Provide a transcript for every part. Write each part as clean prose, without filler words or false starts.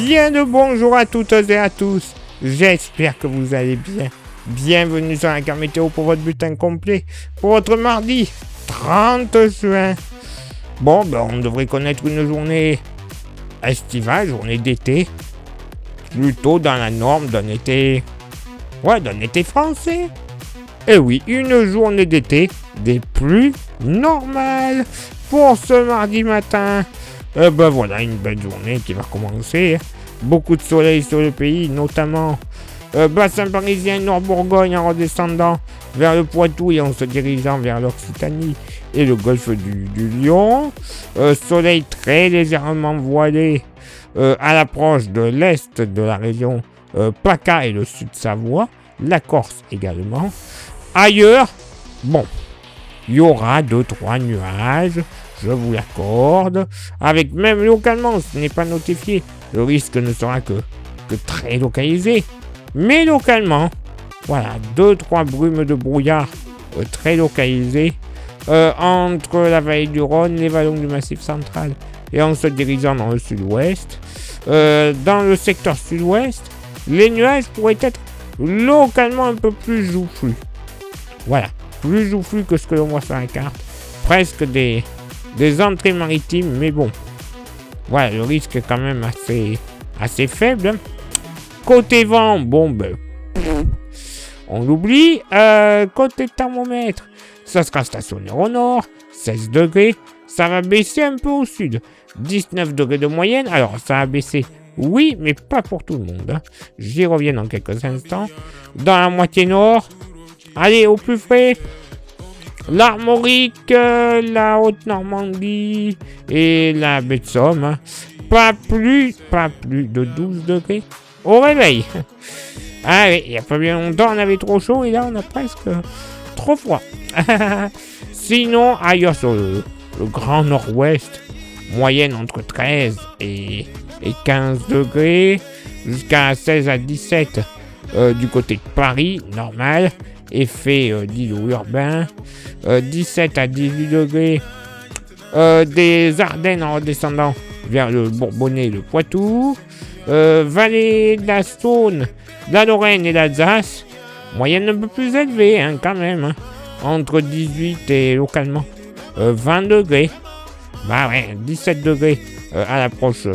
Bien le bonjour à toutes et à tous. J'espère que vous allez bien. Bienvenue sur la carte météo pour votre bulletin complet pour votre mardi 30 juin. Bon, on devrait connaître une journée estivale, journée d'été. Plutôt dans la norme d'un été... d'un été français. Et oui, une journée d'été des plus normales pour ce mardi matin. Voilà, une belle journée qui va commencer. Beaucoup de soleil sur le pays, notamment bassin parisien, Nord-Bourgogne en redescendant vers le Poitou et en se dirigeant vers l'Occitanie et le golfe du Lion. Soleil très légèrement voilé à l'approche de l'est de la région PACA et le sud-Savoie, la Corse également. Ailleurs, il y aura 2-3 nuages, je vous l'accorde, avec même localement, ce n'est pas notifié, le risque ne sera que très localisé, mais localement, 2-3 brumes de brouillard très localisées entre la vallée du Rhône, les vallons du Massif central et en se dirigeant dans le sud-ouest. Dans le secteur sud-ouest, les nuages pourraient être localement un peu plus joufflus. Plus joufflus que ce que l'on voit sur la carte. Presque des entrées maritimes, mais le risque est quand même assez faible. Côté vent, on l'oublie. Côté thermomètre, ça sera stationnaire au nord, 16 degrés. Ça va baisser un peu au sud, 19 degrés de moyenne. Alors, ça a baissé, oui, mais pas pour tout le monde. J'y reviens dans quelques instants. Dans la moitié nord, allez, au plus frais, l'Armorique, la Haute-Normandie et la baie de Somme. Pas plus de 12 degrés au réveil. Ah oui, il n'y a pas bien longtemps, on avait trop chaud et là, on a presque trop froid. Sinon, ailleurs sur le grand nord-ouest, moyenne entre 13 et 15 degrés, jusqu'à 16 à 17 du côté de Paris, normal. Effet d'îlot urbain, 17 à 18 degrés des Ardennes en redescendant vers le Bourbonnais et le Poitou, vallée de la Saône, de la Lorraine et l'Alsace, moyenne un peu plus élevée quand même, entre 18 et localement 20 degrés, 17 degrés à l'approche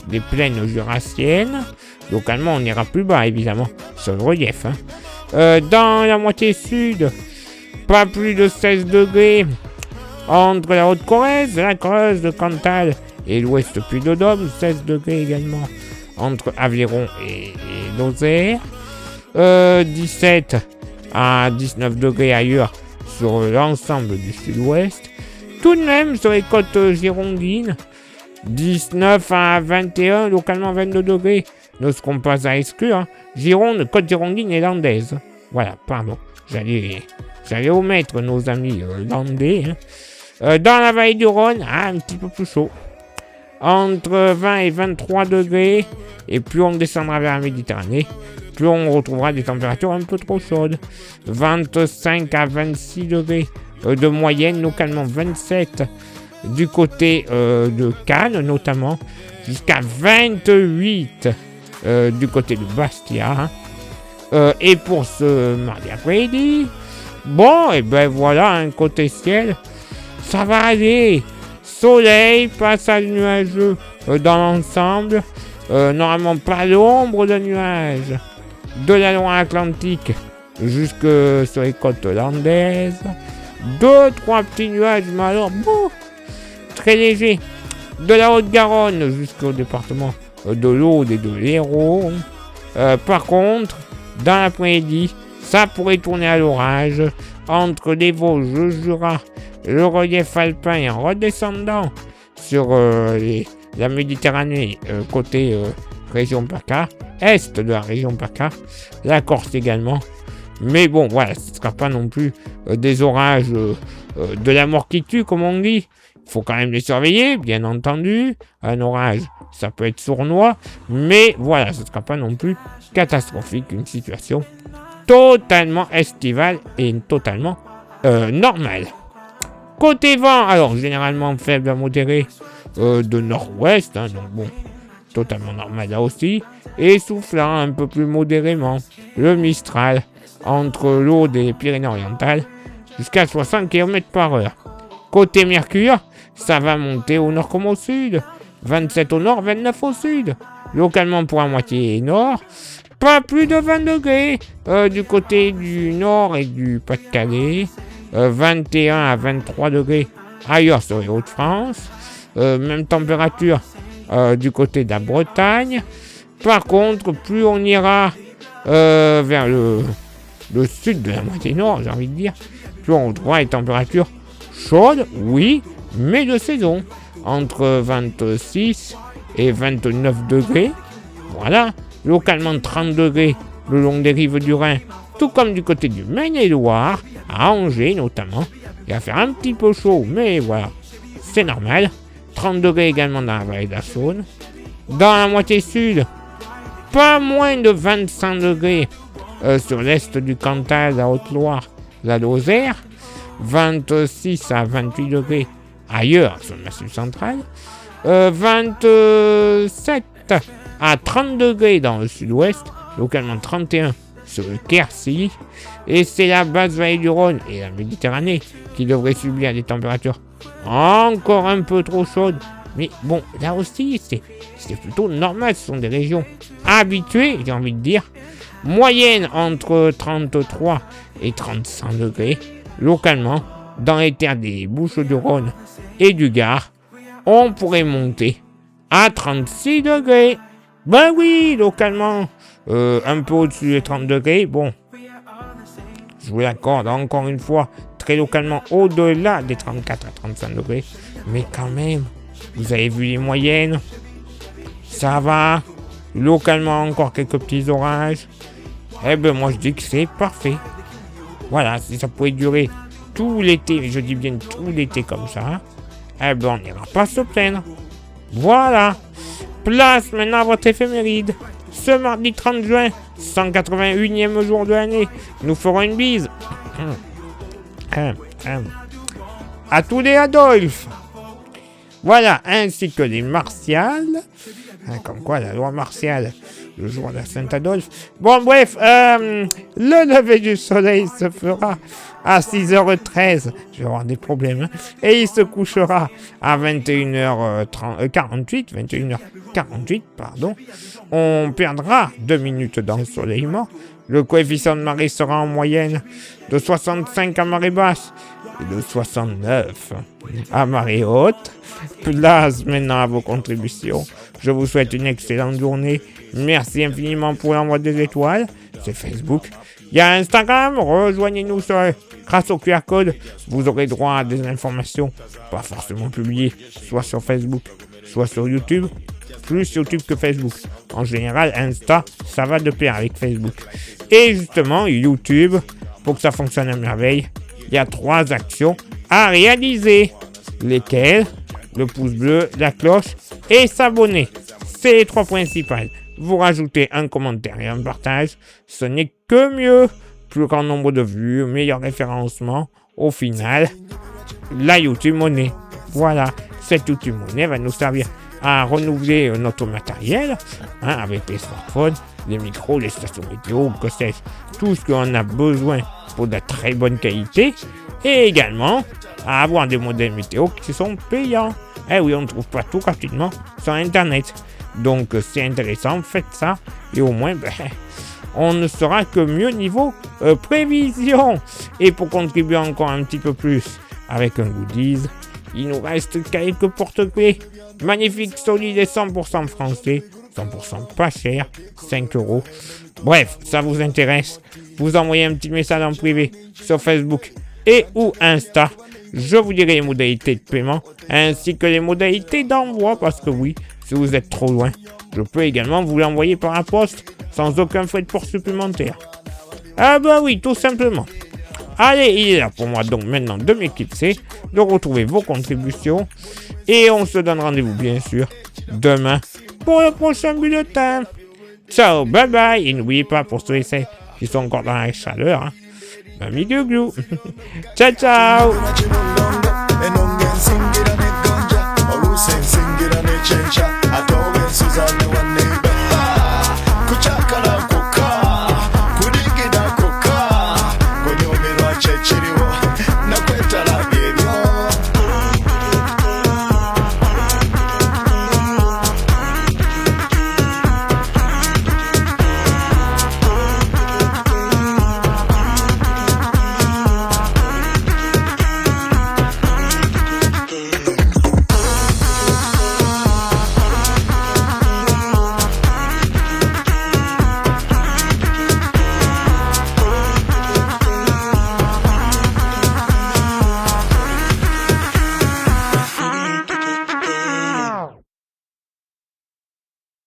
des plaines jurassiennes, localement on ira plus bas évidemment sur le relief. Dans la moitié sud, pas plus de 16 degrés entre la Haute-Corrèze, la Creuse, le Cantal et l'Ouest Puy-de-Dôme, 16 degrés également entre Aveyron et Lozère, 17 à 19 degrés ailleurs sur l'ensemble du sud-ouest, tout de même sur les côtes girondines, 19 à 21, localement 22 degrés, ne seront pas à exclure, Gironde, côte girondine et landaise. J'allais omettre nos amis landais. Dans la vallée du Rhône, un petit peu plus chaud. Entre 20 et 23 degrés. Et plus on descendra vers la Méditerranée, plus on retrouvera des températures un peu trop chaudes. 25 à 26 degrés de moyenne, localement 27 du côté de Cannes notamment, jusqu'à 28 du côté de Bastia. Et pour ce mardi après-midi, un côté ciel, ça va aller. Soleil, passage nuageux dans l'ensemble. Normalement pas l'ombre de nuages de la Loire-Atlantique jusque sur les côtes landaises. 2-3 petits nuages, mais alors très légers. De la Haute-Garonne jusqu'au département de l'Aude et de l'Hérault. Par contre, dans l'après-midi, ça pourrait tourner à l'orage entre les Vosges, le Jura, le relief alpin et en redescendant sur la Méditerranée côté région PACA, est de la région PACA, la Corse également. Mais ce ne sera pas non plus des orages de la mort qui tue, comme on dit. Il faut quand même les surveiller, bien entendu. Un orage, ça peut être sournois, mais ce ne sera pas non plus catastrophique, une situation totalement estivale et totalement normale. Côté vent, alors généralement faible à modéré de nord-ouest, totalement normal là aussi, et soufflant un peu plus modérément, le Mistral, entre l'Aude et les Pyrénées-Orientales, jusqu'à 60 km/h. Côté Mercure, ça va monter au nord comme au sud, 27 au nord, 29 au sud. Localement pour la moitié nord, pas plus de 20 degrés du côté du nord et du Pas-de-Calais, 21 à 23 degrés ailleurs sur les Hauts-de-France, même température du côté de la Bretagne. Par contre, plus on ira vers le sud de la moitié nord, j'ai envie de dire, plus on trouvera les températures chaudes, oui, mais de saison, entre 26 et 29 degrés. Voilà, localement 30 degrés le long des rives du Rhin, tout comme du côté du Maine-et-Loire, à Angers notamment. Il va faire un petit peu chaud, mais voilà, c'est normal. 30 degrés également dans la vallée de la Saône. Dans la moitié sud, pas moins de 25 degrés sur l'est du Cantal, la Haute-Loire, la Lozère. 26 à 28 degrés ailleurs sur le Massif central. 27 à 30 degrés dans le sud-ouest, localement 31 sur le Quercy. Et c'est la basse vallée du Rhône et la Méditerranée qui devraient subir des températures encore un peu trop chaudes. Mais bon, là aussi, c'est plutôt normal. Ce sont des régions habituées, j'ai envie de dire. Moyenne entre 33 et 35 degrés. Localement, dans les terres des Bouches-du-Rhône et du Gard, on pourrait monter à 36 degrés. Ben oui, localement, un peu au-dessus des 30 degrés. Bon, je vous l'accorde encore une fois, très localement au-delà des 34 à 35 degrés. Mais quand même, vous avez vu les moyennes, ça va. Localement, encore quelques petits orages. Eh ben moi, je dis que c'est parfait. Voilà, si ça pouvait durer tout l'été, je dis bien tout l'été comme ça, eh ben on n'ira pas se plaindre. Voilà. Place maintenant à votre éphéméride. Ce mardi 30 juin, 181e jour de l'année, nous ferons une bise. À tous les Adolphe. Voilà, ainsi que les Martiales. Comme quoi, la loi martiale, le jour de la Saint-Adolphe. bon, bref, le lever du soleil se fera à 6h13. Je vais avoir des problèmes. Et il se couchera à 21h48, pardon. On perdra 2 minutes d'ensoleillement. Le coefficient de marée sera en moyenne de 65 à marée basse et de 69 à marée haute. Place maintenant à vos contributions. Je vous souhaite une excellente journée. Merci infiniment pour l'envoi des étoiles. C'est Facebook. Il y a Instagram. Rejoignez-nous grâce au QR code. Vous aurez droit à des informations pas forcément publiées, soit sur Facebook, soit sur YouTube. Plus YouTube que Facebook. En général, Insta, ça va de pair avec Facebook. Et justement, YouTube, pour que ça fonctionne à merveille, il y a 3 actions à réaliser. Lesquelles? Le pouce bleu, la cloche et s'abonner. C'est les 3 principales. Vous rajoutez un commentaire et un partage, ce n'est que mieux. Plus grand nombre de vues, meilleur référencement. Au final, la YouTube Money. Voilà, cette YouTube Money va nous servir à renouveler notre matériel, avec les smartphones, les micros, les stations météo, que sais-je, tout ce qu'on a besoin pour de la très bonne qualité, et également à avoir des modèles météo qui sont payants. Eh oui, on ne trouve pas tout gratuitement sur Internet. Donc c'est intéressant, faites ça, et au moins, on ne sera que mieux niveau prévision. Et pour contribuer encore un petit peu plus avec un goodies, il nous reste quelques porte-clés magnifiques, solides et 100% français, 100% pas cher, 5 €. Bref, ça vous intéresse, vous envoyez un petit message en privé sur Facebook et ou Insta. Je vous dirai les modalités de paiement ainsi que les modalités d'envoi, parce que oui, si vous êtes trop loin, je peux également vous l'envoyer par la poste sans aucun frais de port supplémentaire. Ah bah oui, tout simplement. Allez, il est là pour moi donc maintenant de m'éclipser, de retrouver vos contributions, et on se donne rendez-vous bien sûr demain pour le prochain bulletin. Ciao, bye bye, et n'oubliez pas pour ceux et celles qui sont encore dans la chaleur, Mamie Glouglou. Ciao ciao. Singira ne ganja, olusen singira ne chencha, atoben Suzanne.